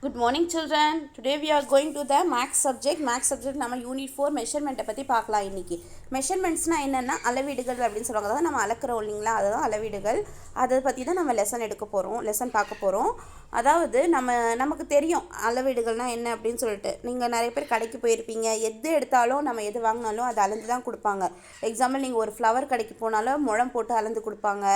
Good morning children. Today we are going to the max subject. Max subject நம்ம unit 4 மெஷர்மெண்ட்டை பற்றி பார்க்கலாம் இன்றைக்கி. மெஷர்மெண்ட்ஸ்னால் என்னென்னா அளவீடுகள் அப்படின்னு சொல்லுவாங்க. அதாவது நம்ம அளக்கிறோம் இல்லைங்களா, அதுதான் அளவீடுகள். அதை பற்றி தான் நம்ம லெசன் பார்க்க போகிறோம். அதாவது நமக்கு தெரியும் அளவீடுகள்னால் என்ன அப்படின்னு சொல்லிட்டு. நீங்கள் நிறைய பேர் கடைக்கு போயிருப்பீங்க. எது எடுத்தாலும் நம்ம எது வாங்கினாலும் அதை அளந்து தான் கொடுப்பாங்க. எக்ஸாம்பிள் நீங்கள் ஒரு ஃப்ளவர் கடைக்கு போனாலும் முழம் போட்டு அளந்து கொடுப்பாங்க.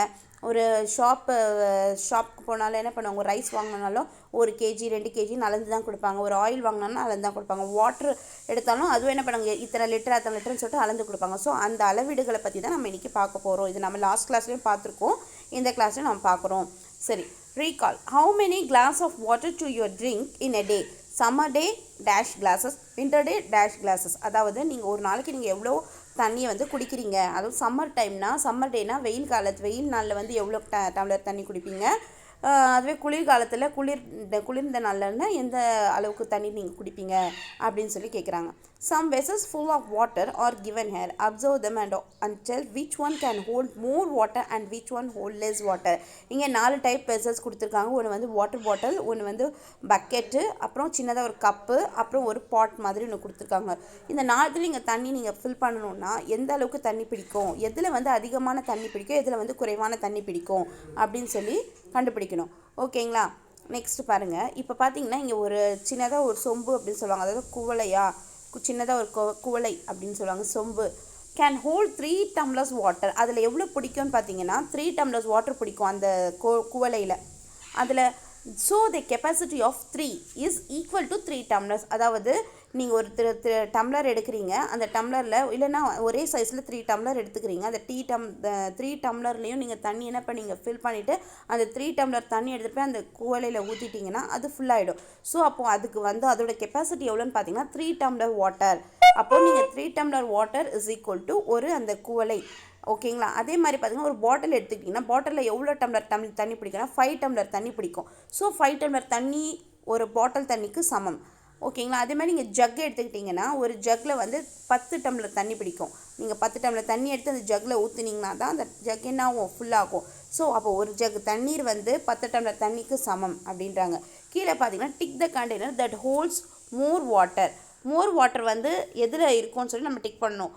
ஒரு ஷாப்புக்கு போனாலும் என்ன பண்ணுவாங்க, ஒரு ரைஸ் வாங்கினாலும் 1 kg 2 kg அளந்து தான் கொடுப்பாங்க. ஒரு ஆயில் வாங்கினாலும் அளந்து தான் கொடுப்பாங்க. வாட்ரு எடுத்தாலும் அதுவும் என்ன பண்ணுவாங்க, இத்தனை லிட்டர் அத்தனை லிட்டர்னு சொல்லிட்டு அளந்து கொடுப்பாங்க. ஸோ அந்த அளவீடுகளை பற்றி தான் நம்ம இன்றைக்கி பார்க்க போகிறோம். இது நம்ம லாஸ்ட் கிளாஸ்லேயும் பார்த்துருக்கோம், இந்த கிளாஸ்லையும் நம்ம பார்க்குறோம். சரி, recall. How many glass of water do your drink in a day? Summer day dash glasses, winter day dash glasses. அதாவது நீங்கள் ஒரு நாளைக்கு நீங்கள் எவ்வளோ தண்ணியை குடிக்கிறீங்க. அதுவும் சம்மர் டேனா வெயில் நாளில் எவ்வளோ டம்ளர் தண்ணி குடிப்பீங்க. அதுவே குளிர்காலத்தில் குளிர்ந்த நாளில்னா எந்த அளவுக்கு தண்ணி நீங்கள் குடிப்பீங்க அப்படின்னு சொல்லி கேட்குறாங்க. Some vessels full of water are given here. Observe them and tell which one can hold more water and which one hold less water. இங்கே 4 டைப் வெசல்ஸ் கொடுத்துருக்காங்க. ஒன்று வாட்டர் பாட்டில், ஒன்று பக்கெட்டு, அப்புறம் சின்னதாக ஒரு கப்பு, அப்புறம் ஒரு பாட் மாதிரி ஒன்று கொடுத்துருக்காங்க. இந்த 4 நீங்கள் தண்ணி நீங்கள் ஃபில் பண்ணணுன்னா எந்த அளவுக்கு தண்ணி பிடிக்கும், எதில் அதிகமான தண்ணி பிடிக்கும், எதில் குறைவான தண்ணி பிடிக்கும் அப்படின்னு சொல்லி கண்டுபிடிக்கணும். ஓகேங்களா? நெக்ஸ்ட் பாருங்கள். இப்போ பார்த்தீங்கன்னா இங்கே ஒரு சின்னதாக ஒரு சொம்பு அப்படின்னு சொல்லுவாங்க. அதாவது குவளையா, சின்னதாக ஒரு குவளை அப்படின்னு சொல்லுவாங்க, சொம்பு. Can hold 3 tumblers water. அதில் எவ்வளோ பிடிக்கும்னு பார்த்தீங்கன்னா 3 டம்ளர்ஸ் வாட்டர் பிடிக்கும் அந்த குவளையில். அதில் so the capacity of 3 is equal to 3 tumblers. அதாவது நீங்கள் ஒரு டம்ளர் எடுக்கிறீங்க, அந்த டம்ளரில் இல்லைன்னா ஒரே சைஸில் 3 டம்ளர் எடுத்துக்கிறீங்க. அந்த 3 டம்ளர்லேயும் நீங்கள் தண்ணி என்ன பண்ணீங்க, ஃபில் பண்ணிவிட்டு அந்த 3 டம்ளர் தண்ணி எடுத்துகிட்டு போய் அந்த குவளையில் ஊற்றிட்டிங்கன்னா அது ஃபுல்லாகிடும். ஸோ அப்போது அதுக்கு அதோட கெப்பாசிட்டி எவ்வளோன்னு பார்த்தீங்கன்னா 3 டம்ளர் வாட்டர். அப்போது நீங்கள் 3 tumbler water is equal to அந்த குவளை. ஓகேங்களா? அதே மாதிரி பார்த்தீங்கன்னா ஒரு பாட்டில் எடுத்துக்கிட்டிங்கன்னா பாட்டிலில் எவ்வளோ டம்ளர் தண்ணி பிடிக்கும்னா 5 டம்ளர் தண்ணி பிடிக்கும். ஸோ 5 டம்ளர் தண்ணி ஒரு பாட்டில் தண்ணிக்கு சமம். ஓகேங்களா? அதே மாதிரி நீங்கள் ஜக்கு எடுத்துக்கிட்டிங்கன்னா ஒரு ஜக்கில் 10 டம்ளர் தண்ணி பிடிக்கும். நீங்கள் 10 டம்ளர் தண்ணி எடுத்து அந்த ஜக்கில் ஊற்றுனீங்கன்னா தான் அந்த ஜக் என்ன ஆகும், ஃபுல்லாகும். ஸோ அப்போ ஒரு ஜக் தண்ணீர் 10 டம்ளர் தண்ணிக்கு சமம் அப்படின்றாங்க. கீழே பார்த்தீங்கன்னா tick the container that holds more water. More water எதில் இருக்கும்னு சொல்லி நம்ம டிக் பண்ணணும்.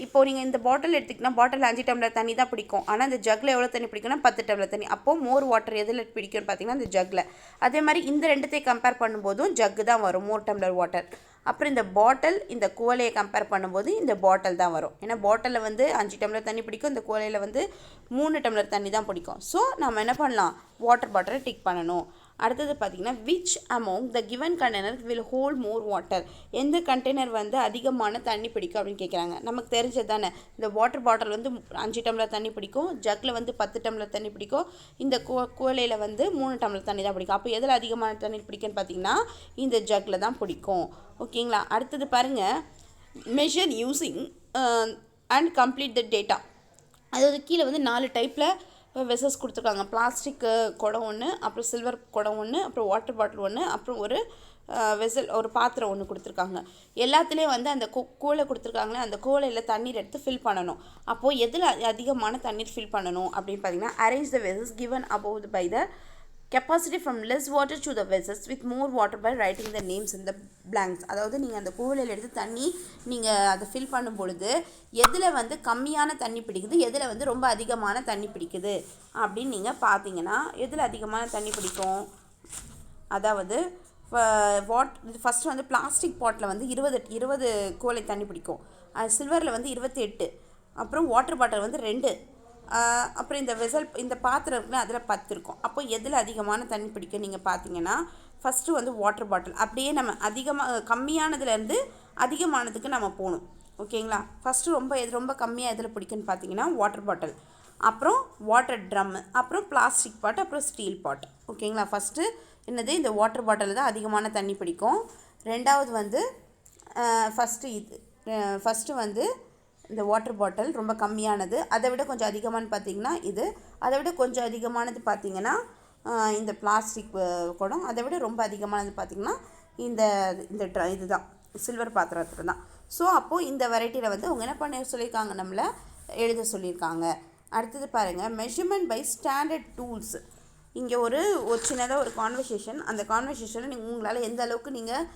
இப்போ நீங்கள் இந்த பாட்டில் எடுத்திங்கன்னா பாட்டில் 5 டம்ளர் தண்ணி தான் பிடிக்கும். ஆனால் இந்த ஜக்கில் எவ்வளோ தண்ணி பிடிக்கும்னா 10 டம்ளர் தண்ணி. அப்போது மோர் வாட்டர் எதில் பிடிக்கும்னு பார்த்தீங்கன்னா இந்த ஜக்கில். அதே மாதிரி இந்த ரெண்டுத்தையும் கம்பேர் பண்ணும்போதும் ஜக்கு தான் வரும், மோர் டம்ளர் வாட்டர். அப்புறம் இந்த பாட்டில் இந்த குவளையை கம்பேர் பண்ணும்போது இந்த பாட்டில் தான் வரும். ஏன்னா பாட்டிலில் 5 டம்ளர் தண்ணி பிடிக்கும், இந்த குவளையில் 3 டம்ளர் தண்ணி தான் பிடிக்கும். ஸோ நம்ம என்ன பண்ணலாம், வாட்டர் பாட்டிலை டிக் பண்ணணும். அடுத்தது பார்த்திங்கன்னா which among the given container will hold more water. எந்த கண்டெய்னர் அதிகமான தண்ணி பிடிக்கும் அப்படின்னு கேட்குறாங்க. நமக்கு தெரிஞ்சது தானே, இந்த வாட்டர் பாட்டில் 5 டம்ளர் தண்ணி பிடிக்கும், ஜக்கில் 10 டம்ளர் தண்ணி பிடிக்கும், இந்த குவளையில் 3 டம்ளர் தண்ணி தான் பிடிக்கும். அப்போ எதில் அதிகமான தண்ணி பிடிக்கும்னு பார்த்திங்கன்னா இந்த ஜக்கில் தான் பிடிக்கும். ஓகேங்களா? அடுத்தது பாருங்கள், measure using and complete the data. அதாவது கீழே 4 டைப்பில் வெசல்ஸ் கொடுத்துருக்காங்க. பிளாஸ்டிக்கு குடம் ஒன்று, அப்புறம் சில்வர் குடம் ஒன்று, அப்புறம் வாட்டர் பாட்டில் ஒன்று, அப்புறம் ஒரு வெசல் ஒரு பாத்திரம் ஒன்று கொடுத்துருக்காங்க. எல்லாத்துலேயும் அந்த கூலை கொடுத்துருக்காங்களே, அந்த கூலையில் தண்ணீர் எடுத்து ஃபில் பண்ணணும். அப்போது எதில் அதிகமான தண்ணீர் ஃபில் பண்ணணும் அப்படின்னு பார்த்தீங்கன்னா arrange the vessels given above by the capacity from less water to the vessels with more water by writing the names in the blanks. அதாவது நீங்கள் அந்த கூலையில் எடுத்து தண்ணி நீங்கள் அதை ஃபில் பண்ணும் பொழுது எதில் கம்மியான தண்ணி பிடிக்குது, எதில் ரொம்ப அதிகமான தண்ணி பிடிக்குது அப்படின்னு நீங்கள் பார்த்தீங்கன்னா எதில் அதிகமான தண்ணி பிடிக்கும். அதாவது ஃபஸ்ட்டு பிளாஸ்டிக் பாட்டில் 20 கூலை தண்ணி பிடிக்கும், சில்வரில் 28, அப்புறம் வாட்டர் பாட்டில் 2, அப்புறம் இந்த வெசல் இந்த பாத்திரம் இருக்குன்னா அதில் 10 இருக்கும். அப்போ எதில் அதிகமான தண்ணி பிடிக்கும் நீங்கள் பார்த்தீங்கன்னா ஃபஸ்ட்டு வாட்டர் பாட்டில். அப்படியே நம்ம கம்மியானதுலேருந்து அதிகமானதுக்கு நம்ம போகணும். ஓகேங்களா? ஃபஸ்ட்டு ரொம்ப கம்மியாக எதில் பிடிக்குன்னு பார்த்தீங்கன்னா வாட்டர் பாட்டில், அப்புறம் வாட்டர் ட்ரம்மு, அப்புறம் பிளாஸ்டிக் பாட், அப்புறம் ஸ்டீல் பாட். ஓகேங்களா? ஃபஸ்ட்டு என்னது, இந்த வாட்டர் பாட்டில் தான் அதிகமான தண்ணி பிடிக்கும். ரெண்டாவது ஃபஸ்ட்டு இந்த வாட்டர் பாட்டில் ரொம்ப கம்மியானது. அதை விட கொஞ்சம் அதிகமானு பார்த்திங்கன்னா இது, அதை விட கொஞ்சம் அதிகமானது பார்த்திங்கன்னா இந்த பிளாஸ்டிக் குடம், அதை விட ரொம்ப அதிகமானது பார்த்திங்கன்னா இதுதான் சில்வர் பாத்திரத்தில் தான். ஸோ அப்போது இந்த வெரைட்டியில் அவங்க என்ன பண்ண சொல்லியிருக்காங்க, நம்மளை எழுத சொல்லியிருக்காங்க. அடுத்தது பாருங்கள், மெஷர்மெண்ட் பை ஸ்டாண்டர்ட் டூல்ஸ். இங்கே ஒரு சின்னதாக ஒரு கான்வர்சேஷன், அந்த கான்வர்சேஷனை உங்களால் எந்த அளவுக்கு நீங்கள்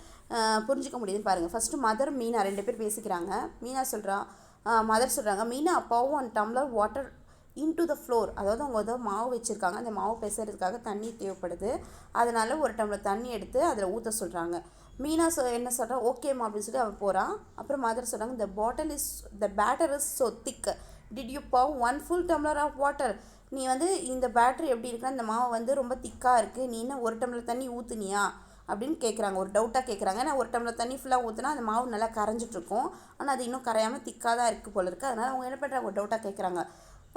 புரிஞ்சிக்க முடியுதுன்னு பாருங்கள். ஃபஸ்ட்டு மதர் மீனா 2 பேர் பேசிக்கிறாங்க. மீனா சொல்கிறா, மதர் சொல்கிறாங்க, மீனா அப்பாவும் 1 tumbler water into the floor. அதாவது அவங்க ஏதோ மாவு வச்சுருக்காங்க, அந்த மாவு பேசுறதுக்காக தண்ணி தேவைப்படுது. அதனால் 1 டம்ளர் தண்ணி எடுத்து அதில் ஊற்ற சொல்கிறாங்க. மீனா என்ன சொல்கிறா, ஓகேம்மா அப்படின்னு சொல்லி அவள் போகிறான். அப்புறம் மதர் சொல்கிறாங்க, the batter is so thick, did you pour 1 full tumbler of water. நீ வந்து இந்த பேட்டர் எப்படி இருக்குன்னா, இந்த மாவு வந்து ரொம்ப திக்காக இருக்குது, நீ என்ன 1 டம்ளர் தண்ணி ஊற்றுனியா அப்படின்னு கேட்குறாங்க. ஒரு டவுட்டாக கேட்குறாங்க. ஏன்னா 1 டம்ளர் தண்ணி ஃபுல்லாக ஊற்றினா அந்த மாவு நல்லா கரைஞ்சிட்ருக்கும், ஆனால் அது இன்னும் கரையாமல் திக்காக தான் இருக்குது போல இருக்குது. அதனால் அவங்க என்ன பண்ணுறாங்க, ஒரு டவுட்டாக கேட்குறாங்க,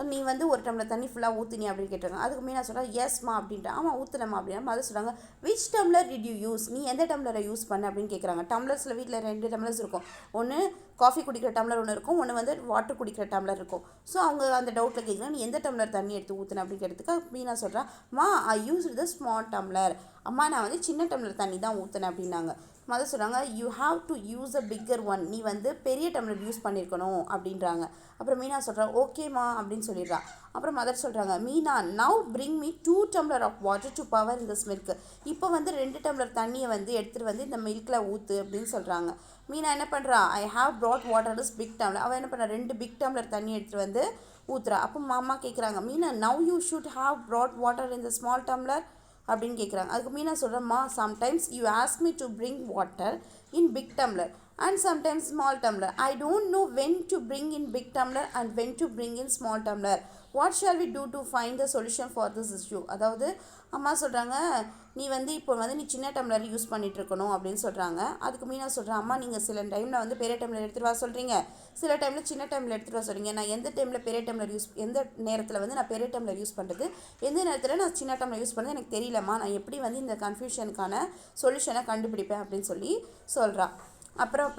நீ வந்து 1 டம்ளர் தண்ணி ஃபுல்லாக ஊற்றினி அப்படின்னு கேட்டாங்க. அதுக்கு மீனா சொல்கிறா, எஸ்மா அப்படின்ட்டு. ஆமாம் ஊற்றுனம்மா அப்படின்னா. மதர் சொல்கிறாங்க, which tumbler did you use, நீ எந்த டம்ளரை யூஸ் பண்ண அப்படின்னு கேட்குறாங்க. டம்ளர்ஸில் வீட்டில் 2 டம்ளர்ஸ் இருக்கும். ஒன்று காஃபி குடிக்கிற டம்ளர் ஒன்று இருக்கும், ஒன்று வந்து வாட்டர் குடிக்கிற டம்ளர் இருக்கும். ஸோ அவங்க அந்த டவுட்டில் கேட்குறாங்க, நீ எந்த டம்ளர் தண்ணி எடுத்து ஊற்றுன அப்படின்னு கேட்டதுக்கு மீனா சொல்கிறா, மா ஐ யூஸ் த ஸ்மால் டம்ளர், அம்மா நான் வந்து சின்ன டம்ளர் தண்ணி தான் ஊற்றுனேன் அப்படின்னாங்க. மதர் சொல்கிறாங்க, you have to use a bigger one, நீ வந்து பெரிய டம்ளர் யூஸ் பண்ணியிருக்கணும் அப்படின்றாங்க. அப்புறம் மீனா சொல்கிறா, ஓகேம்மா அப்படின்னு சொல்லிடுறா. அப்புறம் மதர் சொல்கிறாங்க, Meena now bring me 2 tumbler of water to pour இந்த மில்க். இப்போ வந்து 2 டம்ளர் தண்ணியை வந்து எடுத்துகிட்டு வந்து இந்த மில்கில் ஊற்று அப்படின்னு சொல்கிறாங்க. மீனா என்ன பண்ணுறா, I have brought water is big tumbler. அவள் என்ன பண்ணுறா, 2 பிக் டம்ளர் தண்ணி எடுத்துகிட்டு வந்து ஊற்றுறா. அப்போ மாமா கேட்குறாங்க, Meena now you should have brought water in the small tumbler அப்படின்னு கேட்குறாங்க. அதுக்கு மீனா சொல்கிறேம்மா, sometimes you ask me to bring water in big tumbler and sometimes small tumbler. I don't know when to bring in big tumbler and when to bring in small tumbler. What shall we do to find the solution for this issue? அதாவது அம்மா சொல்கிறாங்க, நீ வந்து இப்போ வந்து நீ சின்ன tumbler use பண்ணிகிட்டு இருக்கணும் அப்படின்னு சொல்கிறாங்க. அதுக்கு மீனா சொல்கிறேன், அம்மா நீங்கள் சில டைமில் வந்து பெரிய டம்ளர் எடுத்துகிட்டு வர சொல்கிறீங்க, சில டைமில் சின்ன டம்ளர் எடுத்துகிட்டு வர சொல்கிறீங்க. நான் எந்த டைமில் பெரிய டம்ளர் எந்த நேரத்தில் வந்து நான் பெரிய டம்ளர் யூஸ் பண்ணுறது, எந்த நேரத்தில் நான் சின்ன டம்ளர் யூஸ் பண்ணுறது எனக்கு தெரியலம்மா, நான் எப்படி வந்து இந்த கன்ஃபியூஷனுக்கான சொல்யூஷனை கண்டுபிடிப்பேன் அப்படின்னு சொல்லி சொல்கிறா. அப்புறம்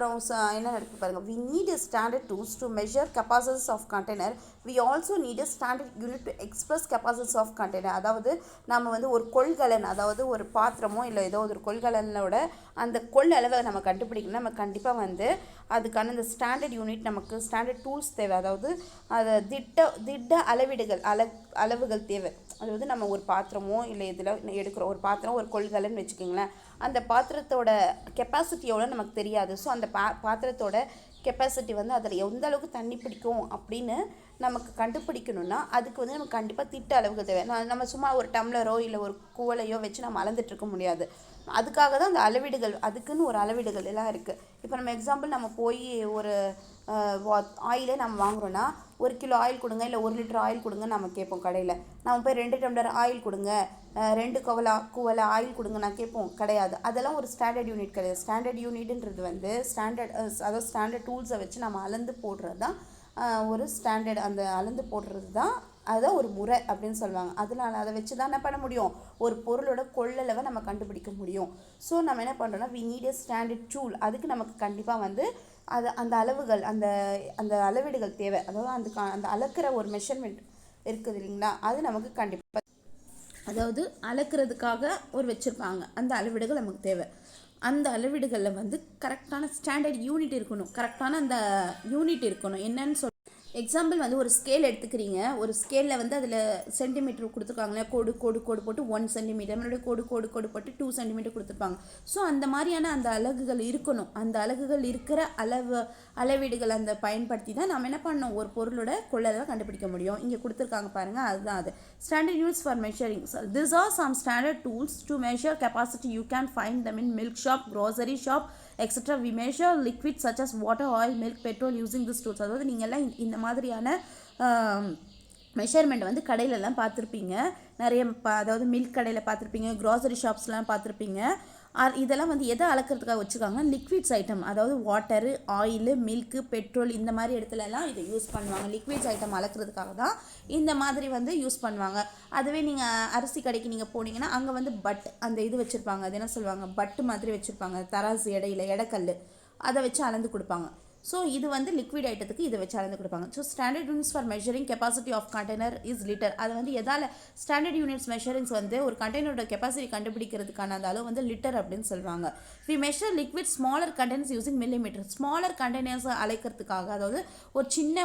என்ன நடக்குது பாருங்கள். we need a standard tools to measure capacities of container. we also need a standard unit to express capacities of container. அதாவது நம்ம வந்து ஒரு கொள்கலன், அதாவது ஒரு பாத்திரமோ இல்லை ஏதோ ஒரு கொள்கலனோட அந்த கொள்ளளவை நம்ம கண்டுபிடிக்கணும். நம்ம கண்டிப்பாக வந்து அதுக்கான இந்த ஸ்டாண்டர்ட் யூனிட், நமக்கு ஸ்டாண்டர்ட் டூல்ஸ் தேவை. அதாவது அதை திட்ட அளவுகள் தேவை. அதாவது நம்ம ஒரு பாத்திரமோ இல்லை இதில் எடுக்கிறோம், ஒரு பாத்திரம் ஒரு கொள்கலன்னு வச்சுக்கோங்களேன், அந்த பாத்திரத்தோட கெப்பாசிட்டியோட நமக்கு தெரியாது. ஸோ அந்த பாத்திரத்தோட கெப்பாசிட்டி வந்து அதில் எந்த அளவுக்கு தண்ணி பிடிக்கும் அப்படின்னு நமக்கு கண்டுபிடிக்கணும்னா அதுக்கு வந்து நமக்கு கண்டிப்பாக திட்ட அளவுகள் தேவை. நம்ம சும்மா ஒரு டம்ளரோ இல்லை ஒரு குவளையோ வச்சு நம்ம அளந்துட்டுருக்க முடியாது. அதுக்காக தான் அந்த அளவீடுகள், அதுக்குன்னு ஒரு அளவீடுகள் எல்லாம் இருக்குது. இப்போ நம்ம எக்ஸாம்பிள் நம்ம போய் ஒரு ஆயிலே நம்ம வாங்குகிறோன்னா 1 கிலோ ஆயில் கொடுங்க இல்லை 1 லிட்டர் ஆயில் கொடுங்க நம்ம கேட்போம் கடையில். நம்ம போய் 2 டம்ளர் ஆயில் கொடுங்க, 2 குவளை ஆயில் கொடுங்க நான் கேட்போம், கிடையாது. அதெல்லாம் ஒரு ஸ்டாண்டர்ட் யூனிட் கிடையாது. ஸ்டாண்டர்ட் யூனிட்ன்றது வந்து அதாவது ஸ்டாண்டர்ட் டூல்ஸை வச்சு நம்ம அளந்து போடுறது தான் ஒரு ஸ்டாண்டர்ட். அந்த அளந்து போடுறது தான் அதுதான் ஒரு முறை அப்படின்னு சொல்லுவாங்க. அதனால் அதை வச்சு தான் என்ன பண்ண முடியும், ஒரு பொருளோட கொள்ளளவை நம்ம கண்டுபிடிக்க முடியும். ஸோ நம்ம என்ன பண்ணுறோன்னா, we need a standard tool. அதுக்கு நமக்கு கண்டிப்பாக வந்து அந்த அளவுகள், அந்த அளவீடுகள் தேவை. அதாவது அந்த அளக்கிற ஒரு மெஷர்மெண்ட் இருக்குது இல்லைங்களா, அது நமக்கு கண்டிப்பாக, அதாவது அளக்கிறதுக்காக ஒரு வச்சுருப்பாங்க, அந்த அளவீடுகள் நமக்கு தேவை. அந்த அளவீடுகளில் வந்து கரெக்டான ஸ்டாண்டர்ட் யூனிட் இருக்கணும், கரெக்டான அந்த யூனிட் இருக்கணும். என்னன்னு எக்ஸாம்பிள் வந்து ஒரு ஸ்கேல் எடுத்துக்கிறீங்க, ஒரு ஸ்கேலில் வந்து அதில் சென்டிமீட்டர் கொடுத்துருக்காங்களே, கோடு போட்டு 1 சென்டிமீட்டர், மறுபடியும் கோடு போட்டு 2 சென்டிமீட்டர் கொடுத்துருப்பாங்க. ஸோ அந்த மாதிரியான அந்த அலகுகள் இருக்கணும். அந்த அலகுகள் இருக்கிற அளவீடுகள் அந்த பயன்படுத்தி தான் நம்ம என்ன பண்ணணும், ஒரு பொருளோட கொள்ளளவை கண்டுபிடிக்க முடியும். இங்கே கொடுத்துருக்காங்க பாருங்கள், அதுதான் அது standard units for measuring. This are some standard tools to measure capacity. You can find them in milk shop, grocery shop, etc. We measure liquids such as water, oil, milk, petrol using these tools. அதாவது நீங்கள்லாம் இந்த மாதிரியான measurement வந்து கடையிலலாம் பார்த்துருப்பீங்க நிறைய. அதாவது milk கடையில் பார்த்துருப்பீங்க, க்ராசரி ஷாப்ஸ்லாம் பார்த்துருப்பீங்க. இதெல்லாம் வந்து எதை அளக்கிறதுக்காக வச்சுருக்காங்க, லிக்விட்ஸ் ஐட்டம், அதாவது வாட்டரு, ஆயிலு, மில்க்கு, பெட்ரோல், இந்த மாதிரி இடத்துலலாம் இதை யூஸ் பண்ணுவாங்க. லிக்விட்ஸ் ஐட்டம் அளக்கிறதுக்காக தான் இந்த மாதிரி வந்து யூஸ் பண்ணுவாங்க. அதுவே நீங்கள் அரிசி கடைக்கு நீங்கள் போனீங்கன்னா அங்கே வந்து அந்த இது வச்சுருப்பாங்க, அது என்ன சொல்லுவாங்க, பட்டு மாதிரி வச்சுருப்பாங்க, தராசு எடைக்கல், அதை வச்சு அளந்து கொடுப்பாங்க. ஸோ இது வந்து லிக்விட் ஐட்டத்துக்கு இதை வச்சு அளந்து கொடுப்பாங்க. So standard units for measuring capacity of container is litre. அது வந்து எதால் ஸ்டாண்டர்ட் யூனிட்ஸ் மெஷரிங்ஸ் வந்து ஒரு கண்டெய்னரோட கெப்பாசிட்டி கண்டுபிடிக்கிறதுக்கான அந்த அளவு வந்து லிட்டர் அப்படின்னு சொல்லுவாங்க. We measure liquid smaller containers using millimetre. Smaller containers அழைக்கிறதுக்காக, அதாவது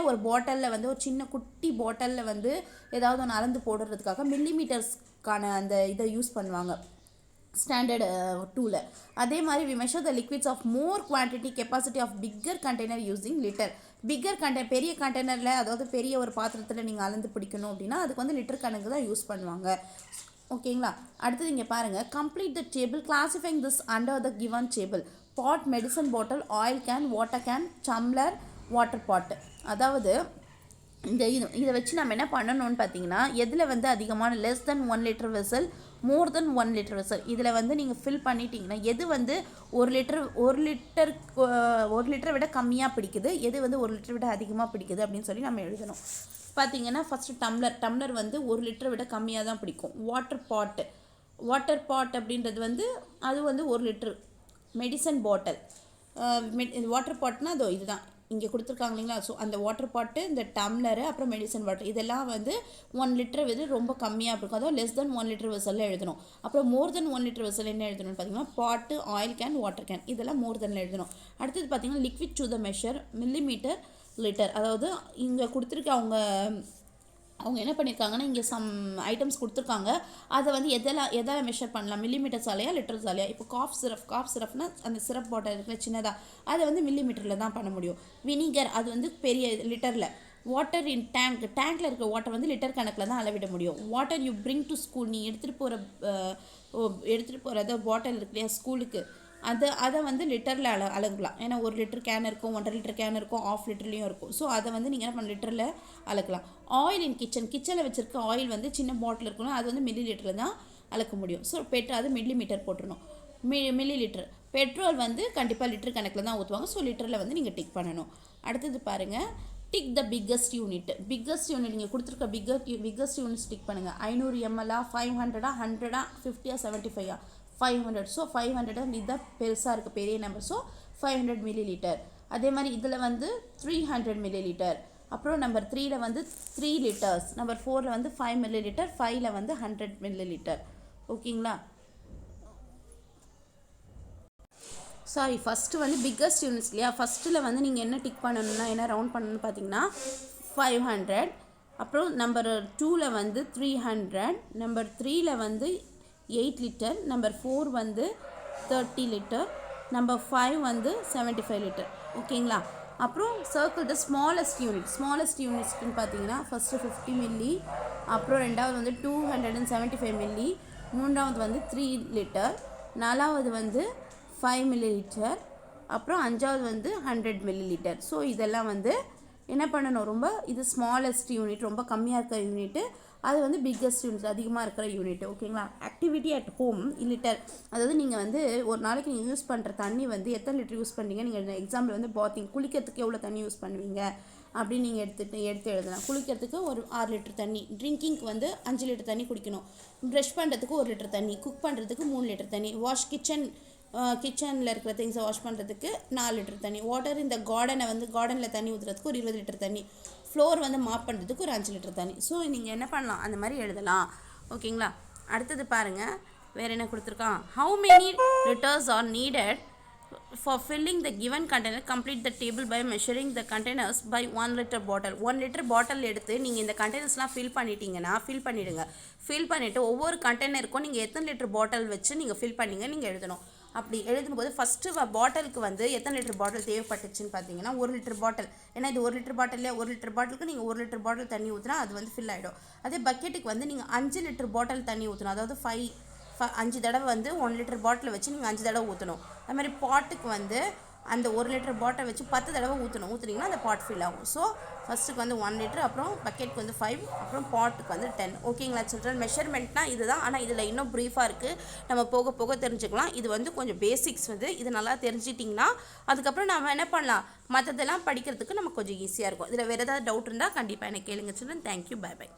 ஒரு பாட்டிலில் வந்து ஒரு சின்ன குட்டி பாட்டிலில் வந்து ஏதாவது ஒன்று அளந்து போடுறதுக்காக மில்லிமீட்டர்ஸ் அந்த இதை யூஸ் பண்ணுவாங்க ஸ்டாண்டர்ட் டூவில். அதே மாதிரி we measure the liquids of more quantity capacity of bigger container using litre. Bigger பெரிய கண்டெய்னரில், அதாவது பெரிய ஒரு பாத்திரத்தில் நீங்கள் அளந்து பிடிக்கணும் அப்படின்னா அதுக்கு வந்து லிட்டர் கணக்கு தான் யூஸ் பண்ணுவாங்க. ஓகேங்களா. அடுத்தது இங்கே பாருங்கள், complete the table classifying this under the given table. Pot, medicine bottle, oil can, water can, tumbler, water pot. அதாவது இதை வச்சு நம்ம என்ன பண்ணணும்னு பார்த்தீங்கன்னா, எதில் வந்து அதிகமான லெஸ் தென் 1 லிட்டர் வெசல், மோர் தென் 1 லிட்டர் வெசல், இதில் வந்து நீங்கள் ஃபில் பண்ணிட்டீங்கன்னா எது வந்து ஒரு லிட்டரை விட கம்மியாக பிடிக்குது, எது வந்து 1 லிட்டரை விட அதிகமாக பிடிக்குது அப்படின்னு சொல்லி நம்ம எழுதணும். பார்த்தீங்கன்னா ஃபஸ்ட்டு டம்ளர் வந்து 1 லிட்டரை விட கம்மியாக தான் பிடிக்கும். வாட்டர் பாட் அப்படின்றது வந்து அது வந்து 1 லிட்டர். மெடிசன் பாட்டில், வாட்டர் பாட்னா அதோ இதுதான் இங்கே கொடுத்துருக்காங்க இல்லைங்களா. ஸோ அந்த வாட்டர் பாட்டு, இந்த டம்ளரு, அப்புறம் மெடிசன் பாட்டில், இதெல்லாம் வந்து 1 லிட்டர் வந்து ரொம்ப கம்மியாக இருக்கும். அதாவது லெஸ் தென் 1 லிட்டர் வெசலில் எழுதணும். அப்புறம் மோர் தென் 1 லிட்டர் வெசல் என்ன எழுதணும்னு பார்த்தீங்கன்னா பாட்டு, ஆயில் கேன், வாட்டர் கேன், இதெல்லாம் மோர் தென்னில் எழுதணும். அடுத்தது பார்த்தீங்கன்னா liquid to the measure, millimetre, litre. அதாவது இங்கே கொடுத்துருக்க அவங்க என்ன பண்ணியிருக்காங்கன்னா, இங்கே சம் ஐட்டம்ஸ் கொடுத்துருக்காங்க. அதை வந்து எதால் மெஷர் பண்ணலாம், மில்லிமீட்டர் சாலையா லிட்டர் சாலையா. இப்போ காஃப் சிரப்னா அந்த சிரப் பாட்டில் இருக்கிற சின்னதாக, அதை வந்து மில்லிமீட்டரில் தான் பண்ண முடியும். வினிகர் அது வந்து பெரிய லிட்டரில். வாட்டர் இன் டேங்க்கில் இருக்க வாட்டர் வந்து லிட்டர் கணக்கில் தான் அளவிட முடியும். Water you bring to school, நீ எடுத்துகிட்டு போகிற பாட்டில் இருக்கு இல்லையா ஸ்கூலுக்கு, அதை வந்து லிட்டரில் அளக்கலாம். ஏன்னா 1 லிட்டர் கேன் இருக்கும், 1.5 லிட்டர் கேன் இருக்கும், 1/2 லிட்டர்லேயும் இருக்கும். ஸோ அதை வந்து நீங்கள் என்ன பண்ண லிட்டரில் அளக்கலாம். ஆயில் இன் கிச்சனில் வச்சுருக்க ஆயில் வந்து சின்ன பாட்டில் இருக்கணும், அது வந்து மில்லி லிட்டரில் தான் அளக்க முடியும். ஸோ அது மில்லி மீட்டர் போட்டுருணும். Millilitre. பெட்ரோல் வந்து கண்டிப்பாக லிட்டர் கணக்கில் தான் ஊற்றுவாங்க. ஸோ லிட்டரில் வந்து நீங்கள் டிக் பண்ணணும். அடுத்தது பாருங்கள், டிக் த பிக்கஸ்ட் யூனிட். நீங்கள் கொடுத்துருக்க பிக்கஸ்ட் யூனிட்ஸ் டிக் பண்ணுங்கள். 500 ml, 500, 100, 50, 75, 500. ஸோ 500 இதுதான் பெருசாக இருக்குது, பெரிய நம்பர். So 500 milli litre. அதே மாதிரி இதில் வந்து 300 மில்லி லிட்டர். அப்புறம் நம்பர் 3ல் வந்து 3 லிட்டர்ஸ். நம்பர் 4ல் வந்து 5 மில்லி லிட்டர். 5ல் வந்து 100 மில்லி லிட்டர். ஓகேங்களா. சாரி, ஃபஸ்ட்டு வந்து பிக்கஸ்ட் யூனிட்ஸ் இல்லையா. ஃபஸ்ட்டில் வந்து நீங்கள் என்ன டிக் பண்ணணும்னா, என்ன ரவுண்ட் பண்ணணும்னு பார்த்தீங்கன்னா 500. அப்புறம் நம்பர் 2ல் வந்து 300. நம்பர் 3ல் வந்து 8 லிட்டர். நம்பர் 4 வந்து 30 லிட்டர். நம்பர் 5 வந்து 75 லிட்டர். ஓகேங்களா. அப்புறம் சர்க்கிள் த ஸ்மாலஸ்ட் யூனிட்ஸ்க்குன்னு பார்த்தீங்கன்னா ஃபஸ்ட்டு 50 மில்லி, அப்புறம் ரெண்டாவது வந்து 275 மில்லி, மூன்றாவது வந்து 3 லிட்டர், நாலாவது வந்து 5 மில்லி லிட்டர், அப்புறம் அஞ்சாவது வந்து 100 மில்லி லிட்டர். ஸோ இதெல்லாம் வந்து என்ன பண்ணணும், இது ஸ்மாலஸ்ட் யூனிட், ரொம்ப கம்மியாக இருக்கிற யூனிட்டு. அது வந்து பிக்கஸ்ட் யூனிட், அதிகமாக இருக்கிற யூனிட். ஓகேங்களா. Activity at home litre. அதாவது நீங்கள் வந்து ஒரு நாளைக்கு நீங்கள் யூஸ் பண்ணுற தண்ணி வந்து எத்தனை லிட்டர் யூஸ் பண்ணுறீங்க. நீங்கள் எக்ஸாம்பிள் வந்து பாத்திங், குளிக்கிறதுக்கு எவ்வளோ தண்ணி யூஸ் பண்ணுவீங்க அப்படின்னு நீங்கள் எடுத்து எழுதலாம். குளிக்கிறதுக்கு ஒரு 6 லிட்டர் தண்ணி, ட்ரிங்கிங்க்கு வந்து 5 லிட்டர் தண்ணி குடிக்கணும், ப்ரஷ் பண்ணுறதுக்கு 1 லிட்டர் தண்ணி, குக் பண்ணுறதுக்கு 3 லிட்டர் தண்ணி, கிச்சனில் இருக்கிற திங்ஸை வாஷ் பண்ணுறதுக்கு 4 லிட்டர் தண்ணி, வாட்டர் இந்த கார்டனில் தண்ணி ஊற்றுறதுக்கு ஒரு 20 லிட்டர் தண்ணி, ஃப்ளோர் வந்து மாப் பண்ணுறதுக்கு ஒரு 5 லிட்டர் தண்ணி. ஸோ நீங்கள் என்ன பண்ணலாம், அந்த மாதிரி எழுதலாம். ஓகேங்களா. அடுத்தது பாருங்கள், வேறு என்ன கொடுத்துருக்கான். How many litres R needed for filling the given container. Complete the table by measuring the containers by 1 liter bottle. 1 liter bottle எடுத்து நீங்கள் இந்த கண்டெய்னர்ஸ்லாம் ஃபில் பண்ணிவிடுங்க. ஃபில் பண்ணிவிட்டு ஒவ்வொரு கண்டெய்னருக்கும் நீங்கள் எத்தனை லிட்டர் பாட்டில் வச்சு நீங்கள் ஃபில் பண்ணிங்க நீங்கள் எழுதணும். அப்படி எழுதும்போது ஃபஸ்ட்டு பாட்டிலுக்கு வந்து எத்தனை லிட்டர் பாட்டில் தேவைப்பட்டுச்சுன்னு பார்த்தீங்கன்னா 1 லிட்டர் பாட்டில். ஏன்னா இது 1 லிட்டர் பாட்டில், 1 லிட்டர் பாட்டிலுக்கு நீங்கள் 1 லிட்டர் பாட்டில் தண்ணி ஊற்றினா அது வந்து ஃபில் ஆகிடும். அதே பக்கெட்டுக்கு வந்து நீங்கள் 5 லிட்டர் பாட்டில் தண்ணி ஊற்றணும். அதாவது 5 தடவை வந்து 1 லிட்டர் பாட்டில் வச்சு நீங்கள் 5 தடவை ஊற்றணும். அது மாதிரி பாட்டுக்கு வந்து அந்த 1 லிட்டர் பாட்டில் வச்சு 10 தடவை ஊற்றினீங்கன்னா அந்த பாட் ஃபில் ஆகும். ஸோ ஃபஸ்ட்டுக்கு வந்து 1 லிட்டர், அப்புறம் பக்கெட்டுக்கு வந்து 5, அப்புறம் பாட்டுக்கு வந்து 10. ஓகேங்களா சில்ட்ரன். மெஷர்மெண்ட்னா இதுதான். ஆனால் இதில் இன்னும் ப்ரீஃபாக இருக்குது, நம்ம போக போக தெரிஞ்சுக்கலாம். இது வந்து கொஞ்சம் பேசிக்ஸ் வந்து இது நல்லா தெரிஞ்சிட்டிங்கன்னா அதுக்கப்புறம் நம்ம என்ன பண்ணலாம், மற்றதெல்லாம் படிக்கிறதுக்கு நமக்கு கொஞ்சம் ஈஸியாக இருக்கும். இதில் வேறு ஏதாவது டவுட் இருந்தால் கண்டிப்பாக எனக்கு கேளுங்க சில்ட்ரன். Thank you, by by.